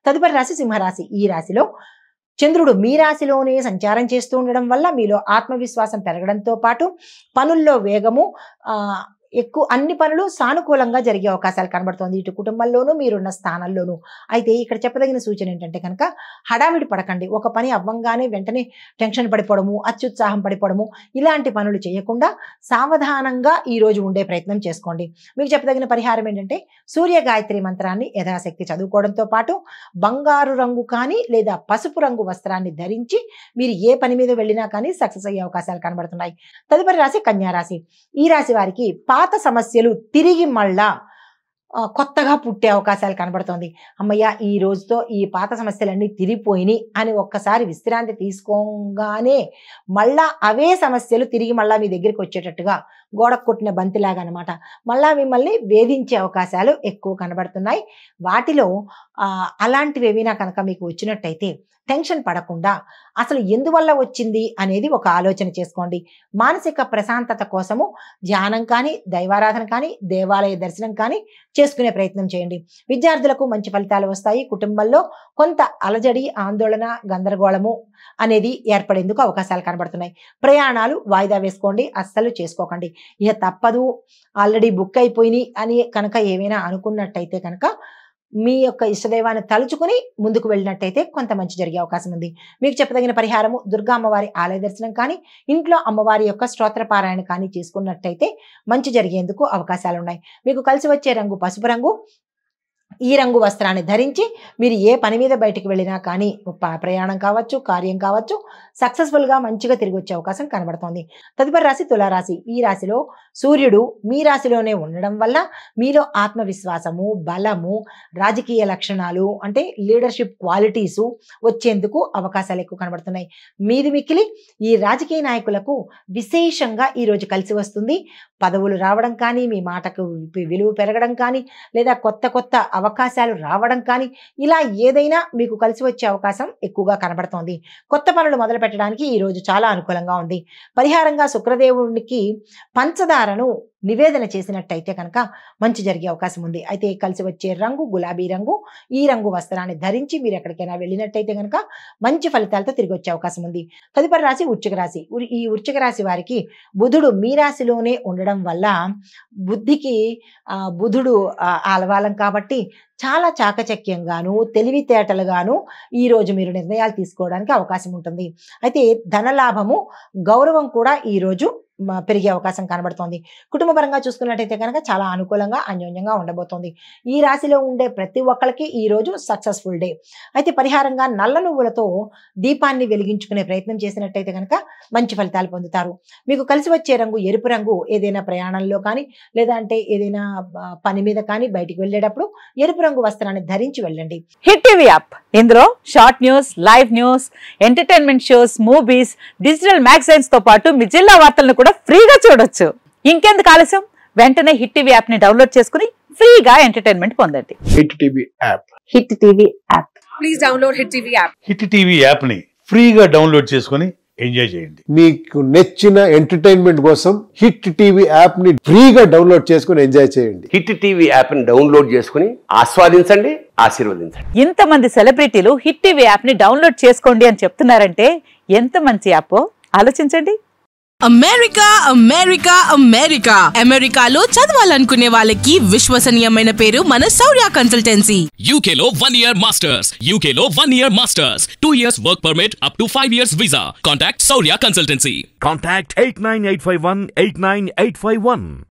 తదుపరి రాశి సింహరాశి. ఈ రాశిలో చంద్రుడు మీ రాశిలోనే సంచారం చేస్తూ ఉండడం వల్ల మీలో ఆత్మవిశ్వాసం పెరగడంతో పాటు పనుల్లో వేగము ఎక్కువ, అన్ని పనులు సానుకూలంగా జరిగే అవకాశాలు కనబడుతోంది, ఇటు కుటుంబంలోనూ మీరున్న స్థానంలోనూ. అయితే ఇక్కడ చెప్పదగిన సూచన ఏంటంటే కనుక హడావిడి పడకండి. ఒక పని అవ్వంగానే వెంటనే టెన్షన్ పడిపోవడము, అత్యుత్సాహం పడిపోవడము, ఇలాంటి పనులు చేయకుండా సావధానంగా ఈ రోజు ఉండే ప్రయత్నం చేసుకోండి. మీకు చెప్పదగిన పరిహారం ఏంటంటే సూర్య గాయత్రి మంత్రాన్ని యథాశక్తి చదువుకోవడంతో పాటు బంగారు రంగు కానీ లేదా పసుపు రంగు వస్త్రాన్ని ధరించి మీరు ఏ పని మీద వెళ్ళినా కానీ సక్సెస్ అయ్యే అవకాశాలు కనబడుతున్నాయి. తదుపరి రాశి కన్యా రాశి. ఈ రాశి వారికి పాత సమస్యలు తిరిగి మళ్ళా కొత్తగా పుట్టే అవకాశాలు కనబడుతోంది. అమ్మయ్య ఈ రోజుతో ఈ పాత సమస్యలన్నీ తిరిగిపోయినాయి అని ఒక్కసారి విశ్రాంతి తీసుకోగానే మళ్ళా అవే సమస్యలు తిరిగి మళ్ళా మీ దగ్గరికి వచ్చేటట్టుగా గోడకు కొట్టిన బంతిలాగా అనమాట మళ్ళా మిమ్మల్ని వేధించే అవకాశాలు ఎక్కువ కనబడుతున్నాయి. వాటిలో అలాంటివి ఏమైనా కనుక మీకు వచ్చినట్టయితే టెన్షన్ పడకుండా అసలు ఎందువల్ల వచ్చింది అనేది ఒక ఆలోచన చేసుకోండి. మానసిక ప్రశాంతత కోసము ధ్యానం కానీ, దైవారాధన కానీ, దేవాలయ దర్శనం కానీ చేసుకునే ప్రయత్నం చేయండి. విద్యార్థులకు మంచి ఫలితాలు వస్తాయి. కుటుంబంలో కొంత అలజడి, ఆందోళన, గందరగోళము అనేది ఏర్పడేందుకు అవకాశాలు కనబడుతున్నాయి. ప్రయాణాలు వాయిదా వేసుకోండి, అస్సలు చేసుకోకండి. ఇక తప్పదు, ఆల్రెడీ బుక్ అయిపోయినాయి అని కనుక ఏమైనా అనుకున్నట్టయితే కనుక మీ యొక్క ఇష్టదైవాన్ని తలుచుకుని ముందుకు వెళ్ళినట్టయితే కొంత మంచి జరిగే అవకాశం ఉంది. మీకు చెప్పదగిన పరిహారము దుర్గా అమ్మవారి ఆలయ దర్శనం కానీ, ఇంట్లో అమ్మవారి యొక్క స్తోత్రపారాయణ కానీ చేసుకున్నట్టయితే మంచి జరిగేందుకు అవకాశాలు ఉన్నాయి. మీకు కలిసి వచ్చే రంగు పసుపు రంగు. ఈ రంగు వస్త్రాన్ని ధరించి మీరు ఏ పని మీద బయటికి వెళ్ళినా కానీ ప్రయాణం కావచ్చు, కార్యం కావచ్చు, సక్సెస్ఫుల్గా మంచిగా తిరిగి వచ్చే అవకాశం కనబడుతోంది. తదుపరి రాశి తులారాశి. ఈ రాశిలో సూర్యుడు మీ రాశిలోనే ఉండడం వల్ల మీలో ఆత్మవిశ్వాసము, బలము, రాజకీయ లక్షణాలు అంటే లీడర్షిప్ క్వాలిటీసు వచ్చేందుకు అవకాశాలు ఎక్కువ కనబడుతున్నాయి. మీది మిక్కిలి ఈ రాజకీయ నాయకులకు విశేషంగా ఈరోజు కలిసి వస్తుంది. పదవులు రావడం కానీ, మీ మాటకు విలువ పెరగడం కానీ, లేదా కొత్త కొత్త అవకాశాలు రావడం కానీ, ఇలా ఏదైనా మీకు కలిసి వచ్చే అవకాశం ఎక్కువగా కనబడుతోంది. కొత్త పనులు మొదలు పెట్టడానికి ఈ రోజు చాలా అనుకూలంగా ఉంది. పరిహారంగా శుక్రదేవునికి పంచదారను నివేదన చేసినట్టయితే కనుక మంచి జరిగే అవకాశం ఉంది. అయితే కలిసి వచ్చే రంగు గులాబీ రంగు. ఈ రంగు వస్త్రాన్ని ధరించి మీరు ఎక్కడికైనా వెళ్ళినట్టయితే కనుక మంచి ఫలితాలతో తిరిగి వచ్చే అవకాశం ఉంది. తదుపరి రాశి వృశ్చిక రాశి. ఈ వృశ్చిక రాశి వారికి బుధుడు మీ రాశిలోనే ఉండడం వల్ల బుద్ధికి బుధుడు ఆలవాలం కాబట్టి చాలా చాకచక్యంగాను, తెలివితేటలుగాను ఈరోజు మీరు నిర్ణయాలు తీసుకోవడానికి అవకాశం ఉంటుంది. అయితే ధనలాభము, గౌరవం కూడా ఈరోజు పెరిగే అవకాశం కనబడుతోంది. కుటుంబపరంగా చూసుకున్నట్టయితే కనుక చాలా అనుకూలంగా, అన్యోన్యంగా ఉండబోతోంది. ఈ రాశిలో ఉండే ప్రతి ఒక్కరికి ఈ రోజు సక్సెస్ఫుల్ డే. అయితే పరిహారంగా నల్ల నువ్వులతో దీపాన్ని వెలిగించుకునే ప్రయత్నం చేసినట్టయితే కనుక మంచి ఫలితాలు పొందుతారు. మీకు కలిసి వచ్చే రంగు ఎరుపు రంగు. ఏదైనా ప్రయాణంలో కానీ, లేదా అంటే ఏదైనా పని మీద కానీ బయటికి వెళ్ళేటప్పుడు ఎరుపు రంగు వస్త్రాన్ని ధరించి వెళ్ళండి. హిట్ టీవీ యాప్, ఇందులో short news, live news, entertainment shows, movies, digital magazines తో పాటు మీ జిల్లా వార్తలను కూడా ఫ్రీగా చూడొచ్చు. ఇంకెందుకు ఆలస్యం, వెంటనే హిట్ టీవీ యాప్ ని డౌన్లోడ్ చేసుకుని ఫ్రీగా ఎంటర్టైన్మెంట్ పొందండి. Hit TV app. Hit TV app. Please download hit TV app. Hit TV app ని ఫ్రీగా డౌన్లోడ్ చేసుకుని ఎంజాయ్ చేయండి. మీకు నచ్చిన ఎంటర్టైన్మెంట్ కోసం హిట్ టీవీ యాప్ ని ఫ్రీగా డౌన్లోడ్ చేసుకుని ఎంజాయ్ చేయండి. హిట్ టీవీ యాప్ ని డౌన్లోడ్ చేసుకుని ఆస్వాదించండి, ఆశీర్వదించండి. ఇంతమంది సెలబ్రిటీలు హిట్ టీవీ యాప్ ని డౌన్లోడ్ చేసుకోండి అని చెప్తున్నారంటే ఎంత మంచి యాప్ ఆలోచించండి. అమెరికా అమెరికా అమెరికా అమెరికాలో చదవాలనుకునే వాళ్ళకి విశ్వసనీయమైన పేరు మన శౌర్య కన్సల్టెన్సీ. UK లో 1 year masters, UK లో 1 year masters, 2 years work permit up to 5 years visa. Contact Saurya Consultancy. Contact 89851 89851.